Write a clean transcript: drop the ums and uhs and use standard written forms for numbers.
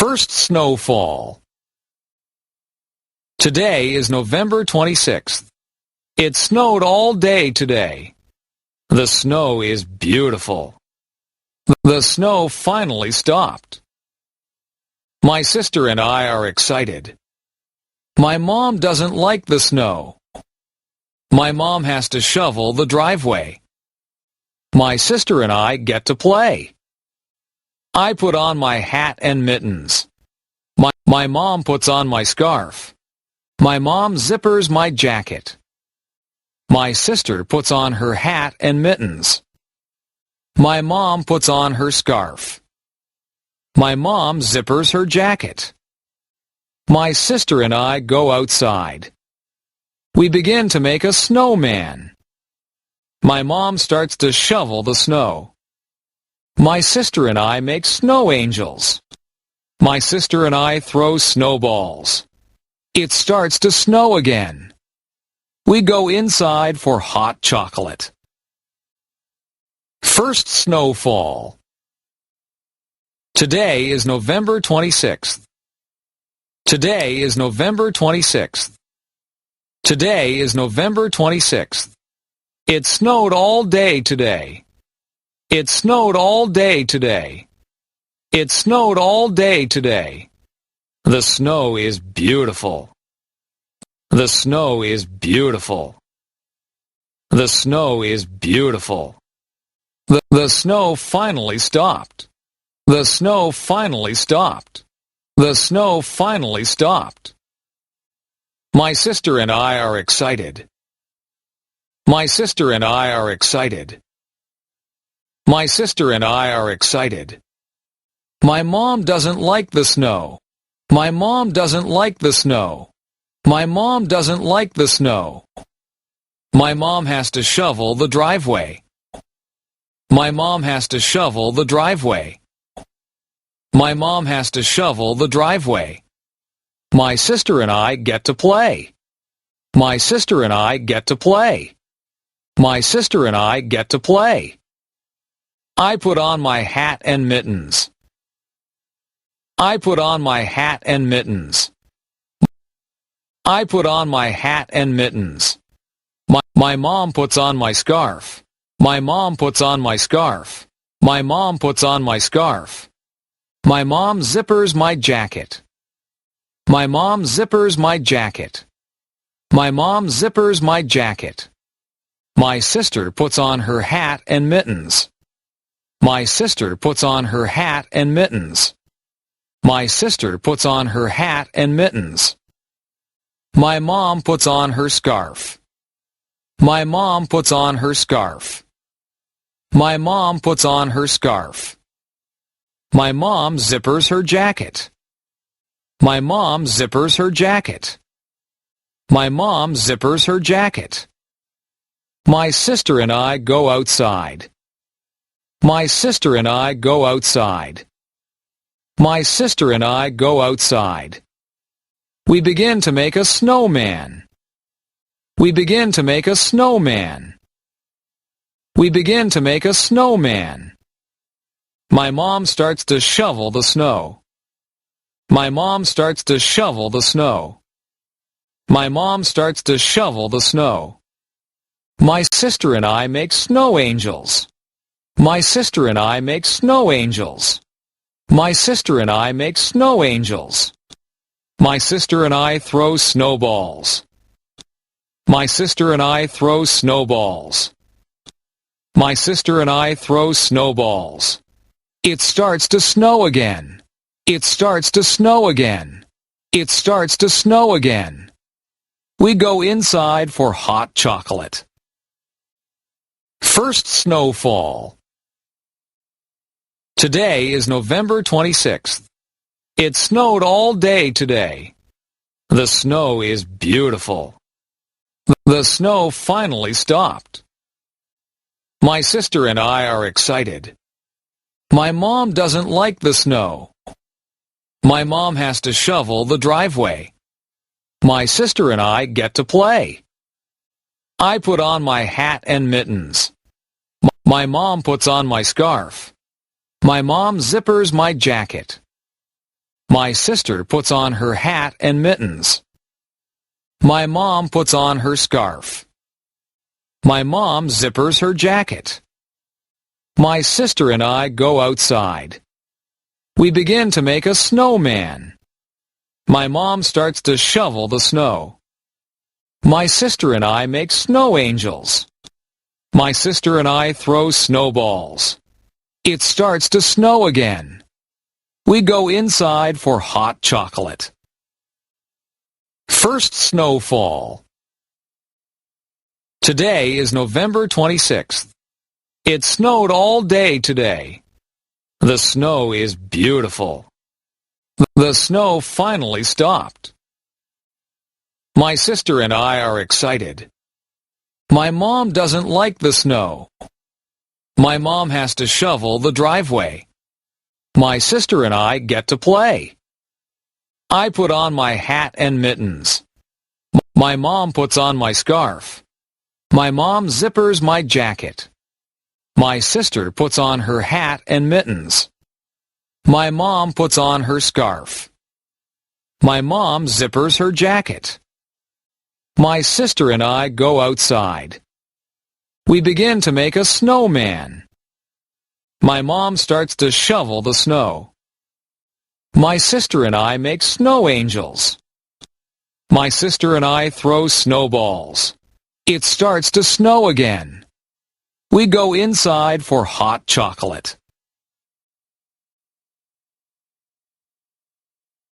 First snowfall. Today is November 26th. It snowed all day today. The snow is beautiful. The snow finally stopped. My sister and I are excited. My mom doesn't like the snow. My mom has to shovel the driveway. My sister and I get to play. I put on my hat and mittens. My mom puts on my scarf. My mom zippers my jacket. My sister puts on her hat and mittens. My mom puts on her scarf. My mom zippers her jacket. My sister and I go outside. We begin to make a snowman. My mom starts to shovel the snow. My sister and I make snow angels. My sister and I throw snowballs. It starts to snow again. We go inside for hot chocolate. First snowfall. Today is November 26th. Today is November 26th. Today is November 26th. It snowed all day today. It snowed all day today. It snowed all day today. The snow is beautiful. The snow is beautiful. The snow is beautiful. The snow finally stopped. The snow finally stopped. The snow finally stopped. My sister and I are excited. My sister and I are excited. My sister and I are excited. My mom doesn't like the snow. My mom doesn't like the snow. My mom doesn't like the snow. My mom has to shovel the driveway. My mom has to shovel the driveway. My mom has to shovel the driveway. My sister and I get to play. My sister and I get to play. My sister and I get to play. I put on my hat and mittens. I put on my hat and mittens. I put on my hat and mittens. My mom puts on my scarf. My mom puts on my scarf. My mom puts on my scarf. My mom zippers my jacket. My mom zippers my jacket. My mom zippers my jacket. My sister puts on her hat and mittens. My sister puts on her hat and mittens. My sister puts on her hat and mittens. My mom puts on her scarf. My mom puts on her scarf. My mom puts on her scarf. My mom zippers her jacket. My mom zippers her jacket. My mom zippers her jacket. My sister and I go outside. My sister and I go outside. My sister and I go outside. We begin to make a snowman. We begin to make a snowman. We begin to make a snowman. My mom starts to shovel the snow. My mom starts to shovel the snow. My mom starts to shovel the snow. My sister and I make snow angels. My sister and I make snow angels. My sister and I make snow angels. My sister and I throw snowballs. My sister and I throw snowballs. My sister and I throw snowballs. It starts to snow again. It starts to snow again. It starts to snow again. We go inside for hot chocolate. First snowfall. Today is November 26th. It snowed all day today. The snow is beautiful. The snow finally stopped. My sister and I are excited. My mom doesn't like the snow. My mom has to shovel the driveway. My sister and I get to play. I put on my hat and mittens. My mom puts on my scarf. My mom zippers my jacket. My sister puts on her hat and mittens. My mom puts on her scarf. My mom zippers her jacket. My sister and I go outside. We begin to make a snowman. My mom starts to shovel the snow. My sister and I make snow angels. My sister and I throw snowballs. It starts to snow again. We go inside for hot chocolate. First snowfall. Today is November 26th. It snowed all day today. The snow is beautiful. The snow finally stopped. My sister and I are excited. My mom doesn't like the snow. My mom has to shovel the driveway. My sister and I get to play. I put on my hat and mittens. My mom puts on my scarf. My mom zippers my jacket. My sister puts on her hat and mittens. My mom puts on her scarf. My mom zippers her jacket. My sister and I go outside. We begin to make a snowman. My mom starts to shovel the snow. My sister and I make snow angels. My sister and I throw snowballs. It starts to snow again. We go inside for hot chocolate.